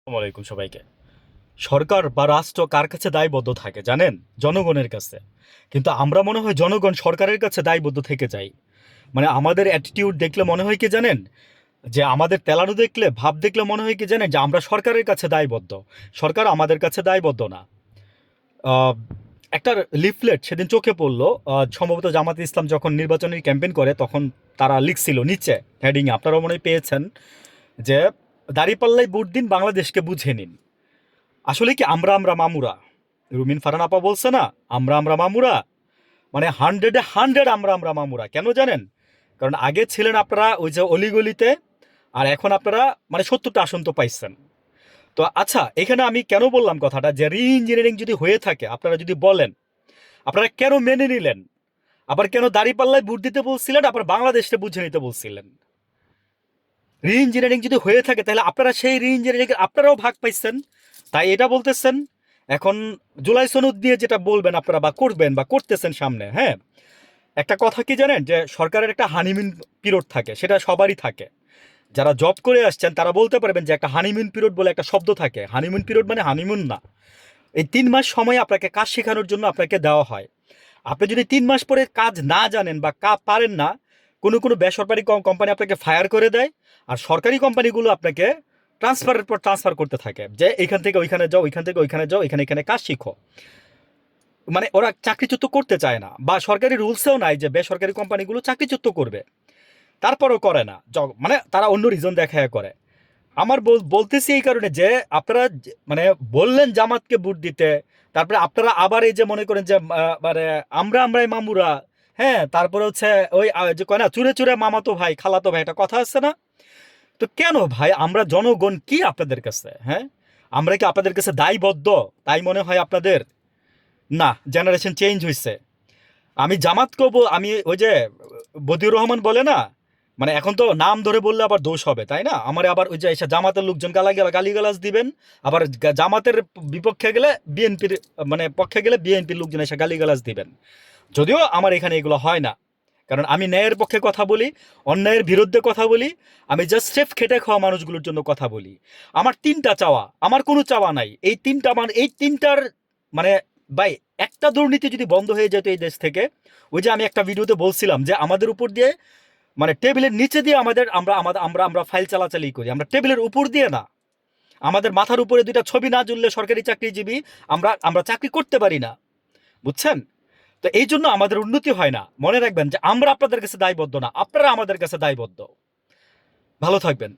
আসসালামু আলাইকুম সবাইকে। সরকার বা রাষ্ট্র কার কাছে দায়বদ্ধ থাকে জানেন? জনগণের কাছে। কিন্তু আমরা মনে হয় জনগণ সরকারের কাছে দায়বদ্ধ থেকে যাই। মানে আমাদের অ্যাটিটিউড দেখলে মনে হয় কি জানেন? যে আমাদের তেলানো দেখলে, ভাব দেখলে মনে হয় কি জানেন? যে আমরা সরকারের কাছে দায়বদ্ধ। সরকার আমাদের কাছে দায়বদ্ধ না। আ একটা লিফলেট সেদিন চোখে পড়ল। সম্ভবত জামাতে ইসলাম যখন নির্বাচনী ক্যাম্পেইন করে তখন তারা লিখছিল নিচে হেডিং এ আপনারাও মনে হয় পেয়েছেন যে, "দাঁড়িপাল্লায় ভোট দিন, বাংলাদেশকে বুঝে নিন।" আসলে কি আমরা মামুরা? রুমিন ফারহান আপা বলছে না, আমরা মামুরা। মানে 100 এ 100 আমরা মামুরা। কেন জানেন? কারণ আগে ছিলেন আপনারা ওই যে অলিগলিতে, আর এখন আপনারা মানে 70টা আসন তো পাইছেন। তো আচ্ছা, এখানে আমি কেন বললাম কথাটা যে রি-ইঞ্জিনিয়ারিং যদি হয়ে থাকে, আপনারা যদি বলেন, আপনারা কেন মেনে নিলেন? আবার কেন দাঁড়িপাল্লায় ভোট দিতে বলছিলেন, আবার বাংলাদেশকে বুঝে নিতে বলছিলেন? রি-ইঞ্জিনিয়ারিং যদি হয়ে থাকে তাহলে আপনারা সেই রি-ইঞ্জিনিয়ারিং আপনারাও ভাগ পাইছেন, তাই এটা বলতেছেন। এখন জুলাই সনদ দিয়ে যেটা বলবেন আপনারা বা করবেন বা করতেছেন সামনে, হ্যাঁ, একটা কথা কি জানেন যে সরকারের একটা হানিমুন পিরিয়ড থাকে, সেটা সবারই থাকে। যারা জব করে আসছেন তারা বলতে পারবেন যে একটা হানিমুন পিরিয়ড বলে একটা শব্দ থাকে। হানিমুন পিরিয়ড মানে হানিমুন না, এই 3 মাস সময় আপনাকে কাজ শেখানোর জন্য আপনাকে দেওয়া হয়। আপনি যদি 3 মাস পরে কাজ না জানেন বা পারেন না, কোনো কোনো বেসরকারি কোম্পানি আপনাকে ফায়ার করে দেয়, আর সরকারি কোম্পানিগুলো আপনাকে ট্রান্সফারের পর ট্রান্সফার করতে থাকে যে এখান থেকে ওইখানে যাও, ওইখান থেকে ওইখানে যাও, এখানে এখানে কাজ শিখো। মানে ওরা চাকরিচ্যুত করতে চায় না, বা সরকারি রুলসেও নাই যে বেসরকারি কোম্পানিগুলো চাকরিচ্যুত করবে, তারপরও করে না। মানে তারা অন্য রিজন দেখায় করে। আমার বলতেছি এই কারণে যে আপনারা মানে বললেন জামাতকে ভোট দিতে, তারপরে আপনারা আবার এই যে মনে করেন যে মানে আমরাই মামুরা, হ্যাঁ, তারপরে হচ্ছে ওই যে কয় না চুরে চুরে মামাতো ভাই খালাতো ভাই, একটা কথা আছে না? তো কেন ভাই আমরা জনগণ কি আপনাদের কাছে, হ্যাঁ, আমরা কি আপনাদের কাছে দায়বদ্ধ? তাই মনে হয় আপনাদের? না, জেনারেশন চেঞ্জ হয়েছে। আমি জামাতকেও আমি ওই যে বদিউর রহমান বলে না, মানে এখন তো নাম ধরে বললে আবার দোষ হবে, তাই না? আমার আবার ওই যে এসে জামাতের লোকজন গালিগালাজ দিবেন, আবার জামাতের বিপক্ষে গেলে বিএনপির, মানে পক্ষে গেলে বিএনপির লোকজন এসে গালিগালাজ দিবেন। যদিও আমার এখানে এগুলো হয় না, কারণ আমি ন্যায়ের পক্ষে কথা বলি, অন্যায়ের বিরুদ্ধে কথা বলি। আমি জাস্ট সেফ খেটে খাওয়া মানুষগুলোর জন্য কথা বলি। আমার 3টা চাওয়া, আমার কোনো চাওয়া নাই। এই 3টা এই 3টার মানে ভাই, একটা দুর্নীতি যদি বন্ধ হয়ে যেত এই দেশ থেকে, ওই যে আমি একটা ভিডিওতে বলছিলাম যে আমাদের উপর দিয়ে, মানে টেবিলের নিচে দিয়ে আমাদের আমরা আমরা আমরা আমরা ফাইল চালাচালি করি, আমরা টেবিলের উপর দিয়ে না। আমাদের মাথার উপরে 2টা ছবি না ঝুললে সরকারি চাকরিজীবী আমরা আমরা চাকরি করতে পারি না, বুঝছেন? তো এই জন্য আমাদের উন্নতি হয় না। মনে রাখবেন যে আমরা আপনাদের কাছে দায়বদ্ধ না, আপনারা আমাদের কাছে দায়বদ্ধ। ভালো থাকবেন।